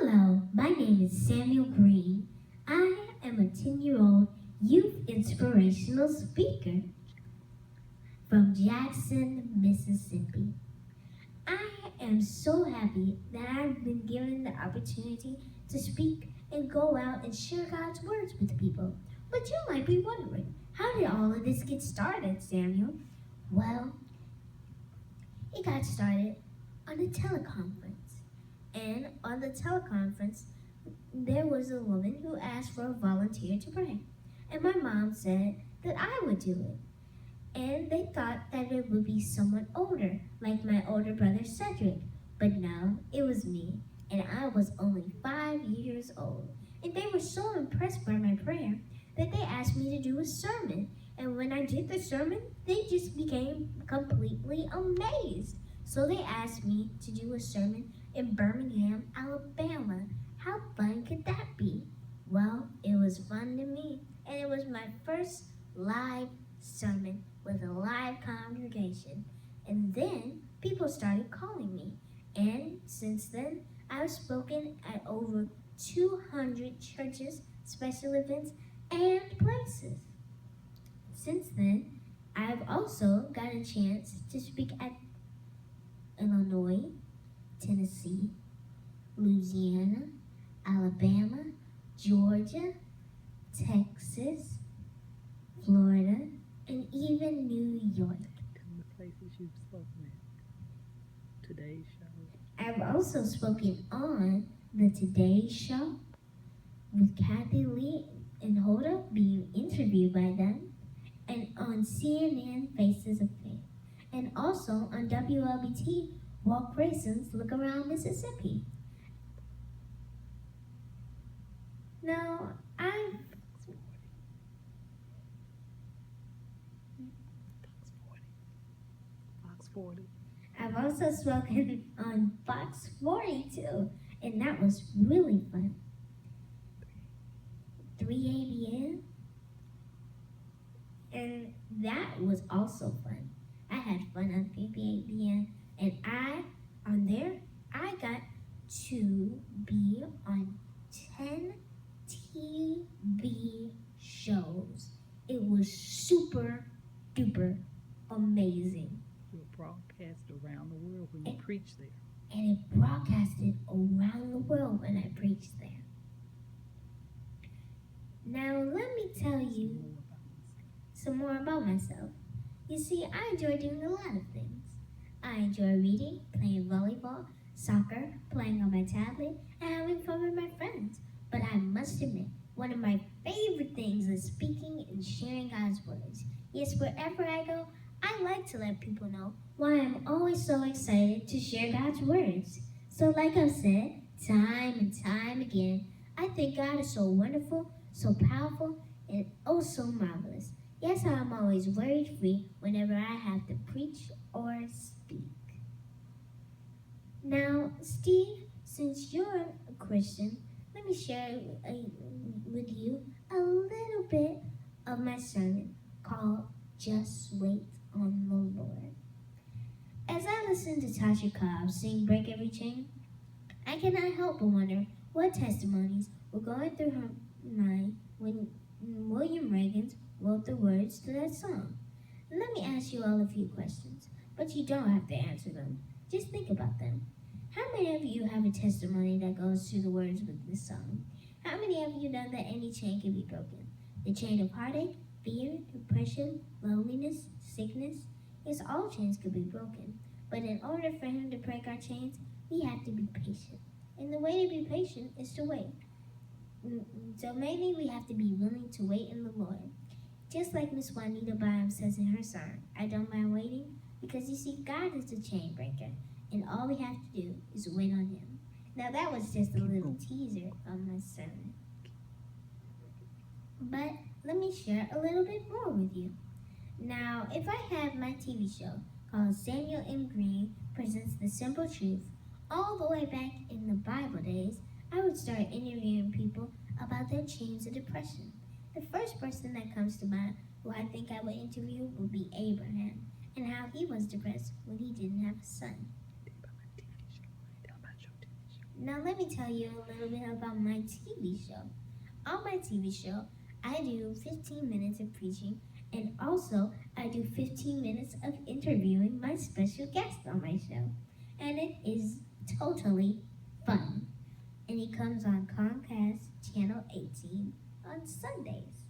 Hello, my name is Samuel Green. I am a 10-year-old youth inspirational speaker from Jackson, Mississippi. I am so happy that I've been given the opportunity to speak and go out and share God's words with people. But you might be wondering, how did all of this get started, Samuel? Well, it got started on a teleconference. And on the teleconference, there was a woman who asked for a volunteer to pray. And my mom said that I would do it. And they thought that it would be someone older, like my older brother Cedric. But no, it was me. And I was only 5 years old. And they were so impressed by my prayer that they asked me to do a sermon. And when I did the sermon, they just became completely amazed. So they asked me to do a sermon in Birmingham, Alabama. How fun could that be? Well, it was fun to me, and it was my first live sermon with a live congregation. And then people started calling me. And since then, I've spoken at over 200 churches, special events, and places. Since then, I've also got a chance to speak at Illinois, Tennessee, Louisiana, Alabama, Georgia, Texas, Florida, and even New York. The places you've spoken at. Today's show. I've also spoken on the Today Show with Kathy Lee and Hoda being interviewed by them, and on CNN Faces of Faith, and also on WLBT Walk Raisins Look Around Mississippi. Now, Fox 40. I've also spoken on Fox 40 too, and that was really fun. 3ABN, and that was also fun. I had fun on 3ABN, and I got to be on 10 TV shows. It was super duper amazing. You were broadcast around the world when you preached there. And it broadcasted around the world when I preached there. Now let me tell you some more about myself. You see, I enjoy doing a lot of things. I enjoy reading, playing volleyball, soccer, playing on my tablet, and having fun with my friends. But I must admit, one of my favorite things is speaking and sharing God's words. Yes, wherever I go, I like to let people know why I'm always so excited to share God's words. So like I've said, time and time again, I think God is so wonderful, so powerful, and oh so marvelous. Yes, I'm always worry-free whenever I have to preach or speak. Now, Steve, since you're a Christian, let me share with you a little bit of my sermon called Just Wait on the Lord. As I listen to Tasha Cobbs sing Break Every Chain, I cannot help but wonder what testimonies were going through her mind when William Reagan wrote the words to that song. Let me ask you all a few questions, but you don't have to answer them. Just think about them. How many of you have a testimony that goes through the words with this song? How many of you know that any chain can be broken? The chain of heartache, fear, depression, loneliness, sickness? Yes, all chains could be broken. But in order for him to break our chains, we have to be patient. And the way to be patient is to wait. So maybe we have to be willing to wait in the Lord. Just like Miss Juanita Bynum says in her song, I don't mind waiting, because you see, God is the chain breaker, and all we have to do is wait on him. Now that was just a little teaser of my sermon. But let me share a little bit more with you. Now, if I had my TV show called Samuel M. Green Presents the Simple Truth, all the way back in the Bible days, I would start interviewing people about their chains of depression. The first person that comes to mind who I think I would interview would be Abraham, and how he was depressed when he didn't have a son. Now let me tell you a little bit about my TV show. On my TV show, I do 15 minutes of preaching, and also I do 15 minutes of interviewing my special guest on my show. And it is totally fun. And it comes on Comcast Channel 18 on Sundays.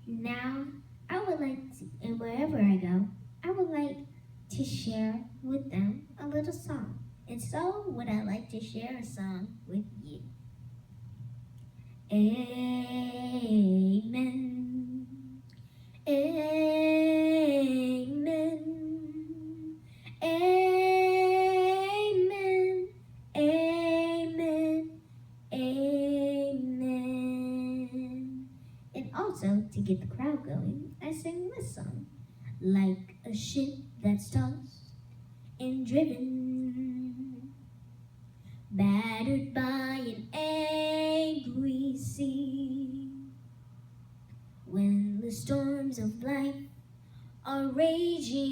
Now, I would like to, and wherever I go, I would like to share with them a little song. And so, would I like to share a song with you? Amen. Amen. Amen. Amen. Amen. And also, to get the crowd going, I sing this song. Like a ship that's tossed and driven, battered by an angry sea. When the storms of life are raging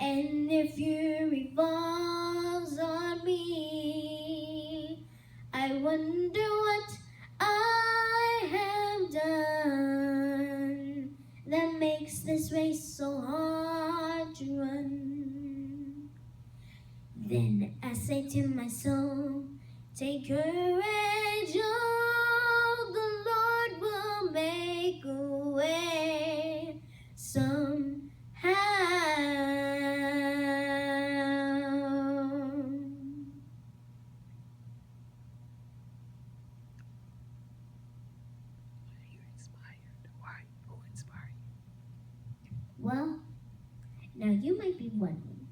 and their fury falls on me, I wonder what I have done that makes this race so hard to run. Then I say to my soul, take courage, oh, the Lord will make a way somehow. You're inspired. Why? Who inspired you? Well, now you might be wondering,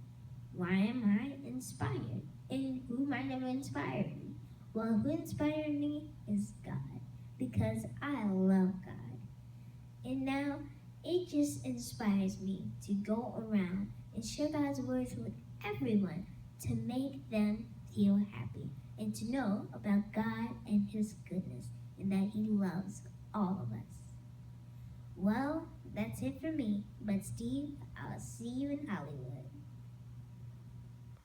why am I inspired? And who might have inspired me? Well, who inspired me is God, because I love God. And now it just inspires me to go around and share God's words with everyone to make them feel happy and to know about God and His goodness and that He loves all of us. Well, that's it for me. But Steve, I'll see you in Hollywood.